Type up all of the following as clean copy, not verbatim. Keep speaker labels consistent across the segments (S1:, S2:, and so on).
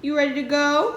S1: You ready to go?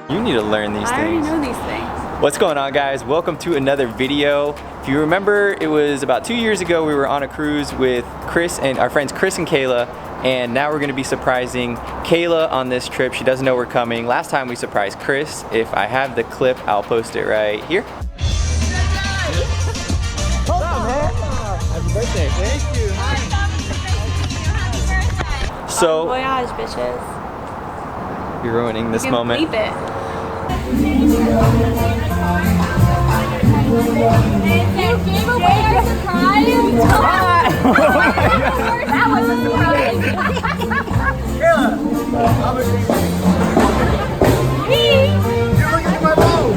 S2: You need to learn these things.
S1: I already know these things.
S2: What's going on, guys? Welcome to another video. If you remember, it was about 2 years ago we were on a cruise with Chris and our friends Chris and Kaale, and now we're going to be surprising Kaale on this trip. She doesn't know we're coming. Last time we surprised Chris. If I have the clip, I'll post it right here.
S3: What's up, man? Happy birthday, thank you.
S2: So,
S1: Bon voyage, bitches.
S2: you're ruining this moment.
S1: Keep it.
S4: You gave away your surprise? That was a surprise. You're looking at my phone.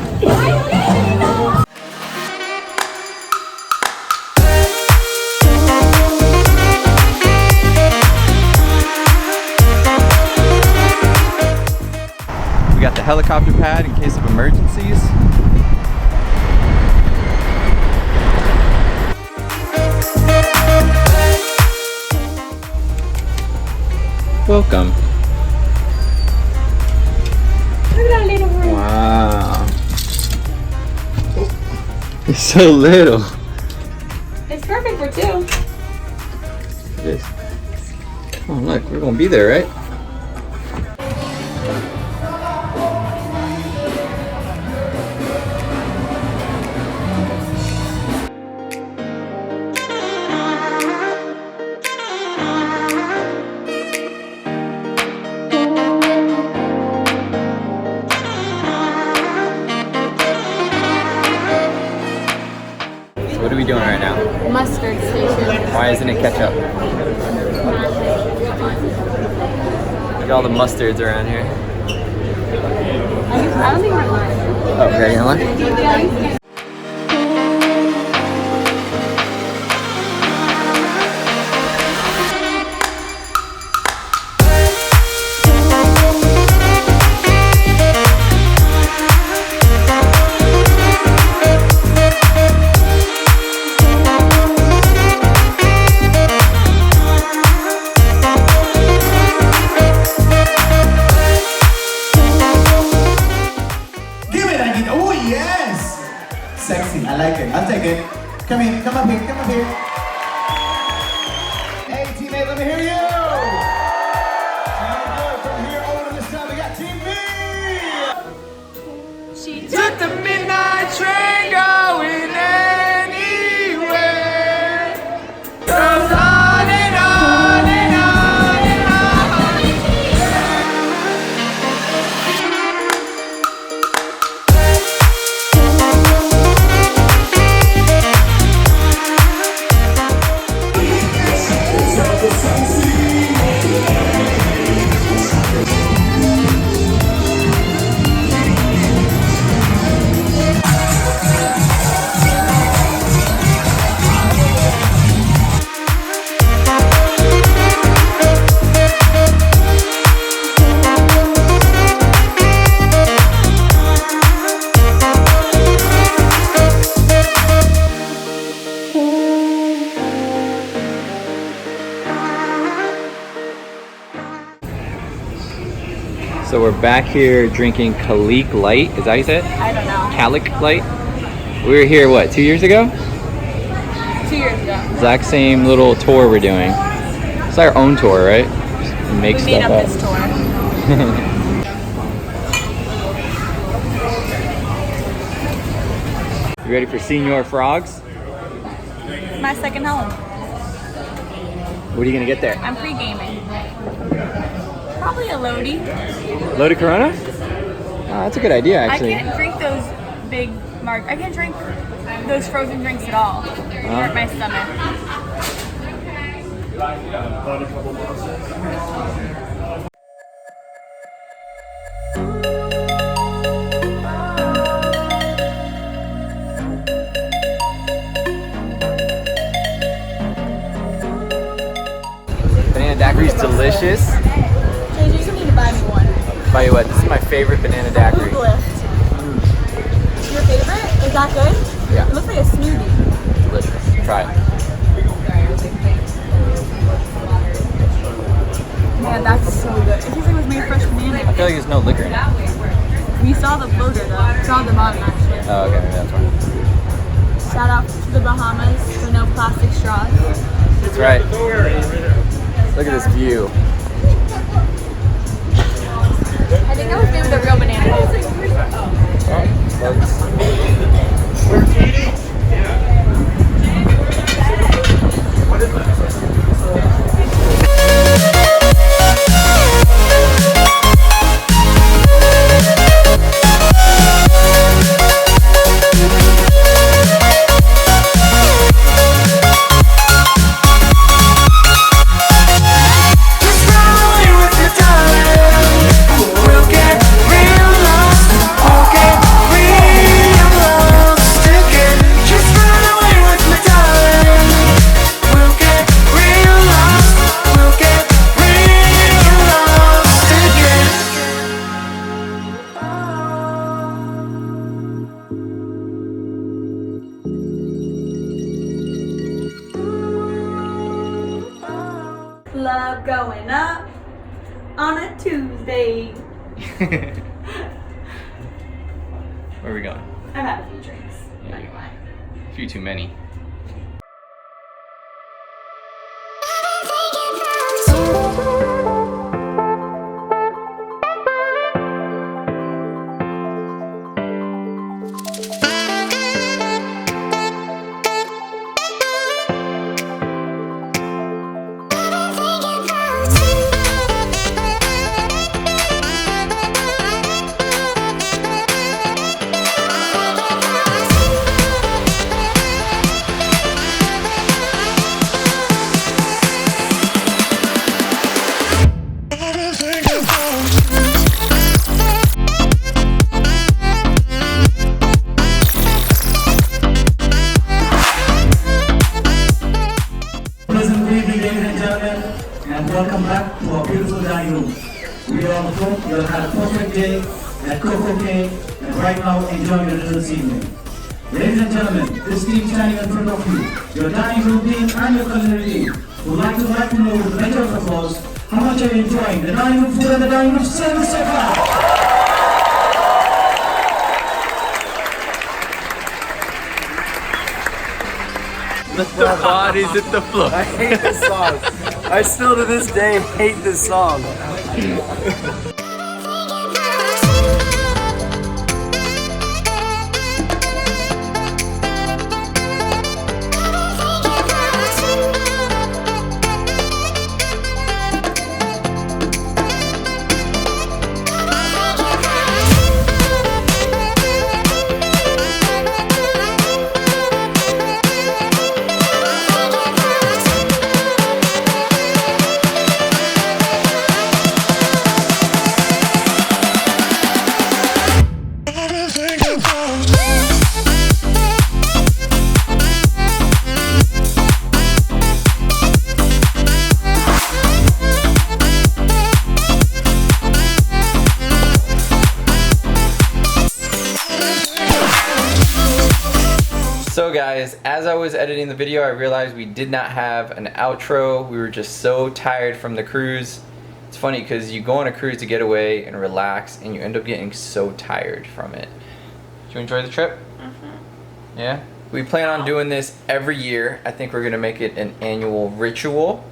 S2: We got the helicopter pad in case of emergencies. Welcome.
S1: Look at that little one.
S2: Wow. It's so little.
S1: It's perfect for two.
S2: It is. Oh look, we're gonna be there, right? What are we doing right now?
S1: Mustard station.
S2: Why isn't it ketchup? Look at all the mustards around here.
S1: I don't think we're lying.
S2: Oh, okay, you know what?
S5: Sexy, I like it. I'll take it. Come in, come up here, come up here. Hey, teammate, let me hear you. From here over to this side, we got Team B.
S1: She
S2: Took the midnight train going anywhere. Goes on and on and on and So we're back here drinking Kaale Light. Is that how you say it?
S1: I don't know.
S2: Kaale Light. We were here, what, 2 years ago?
S1: 2 years ago.
S2: Exact same little tour we're doing. It's our own tour, right? Just make
S1: We
S2: stuff
S1: made up
S2: up.
S1: this tour.
S2: You ready for Senior Frogs?
S1: My second home.
S2: What are you gonna get there?
S1: I'm pre-gaming. Probably a Lodi.
S2: Loaded Corona? Oh, that's a good idea, actually.
S1: I can't drink those big I can't drink those frozen drinks at all. They hurt my stomach.
S2: daiquiri's delicious.
S1: Jay, you need to buy me one.
S2: By the way, this is my favorite banana daiquiri.
S1: Your favorite? Is that good?
S2: Yeah.
S1: It looks like a smoothie.
S2: Delicious. Try it.
S1: Man, that's so good. It tastes like it was made fresh banana.
S2: I feel like there's no liquor in it.
S1: We saw the photo though. We saw the bottom actually.
S2: Oh, okay, maybe that's why.
S1: Shout out to the Bahamas for no plastic straws.
S2: That's right. Look at this view.
S1: I think that was made with a real banana. Love going up on a Tuesday.
S2: Where are we going?
S1: I've had a few drinks.
S2: Yeah, a few too many.
S5: And welcome back to our beautiful dining room. We all hope you'll have a perfect day at Coco Cake and right now enjoy your little this evening. Ladies and gentlemen, this team standing in front of you, your dining room team and your culinary team, would like to know with a measure of applause how much are you enjoying the dining room food and the dining room service so far?
S2: The bodies hit the floor.
S3: I hate this song. I still to this day hate this song.
S2: So guys, as I was editing the video, I realized we did not have an outro. We were just so tired from the cruise. It's funny because you go on a cruise to get away and relax and you end up getting so tired from it. Did you enjoy the trip? Mm-hmm. Yeah? We plan on doing this every year. I think we're gonna make it an annual ritual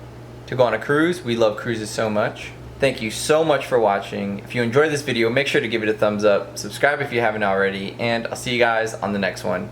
S2: to go on a cruise. We love cruises so much. Thank you so much for watching. If you enjoyed this video, make sure to give it a thumbs up, subscribe if you haven't already, and I'll see you guys on the next one.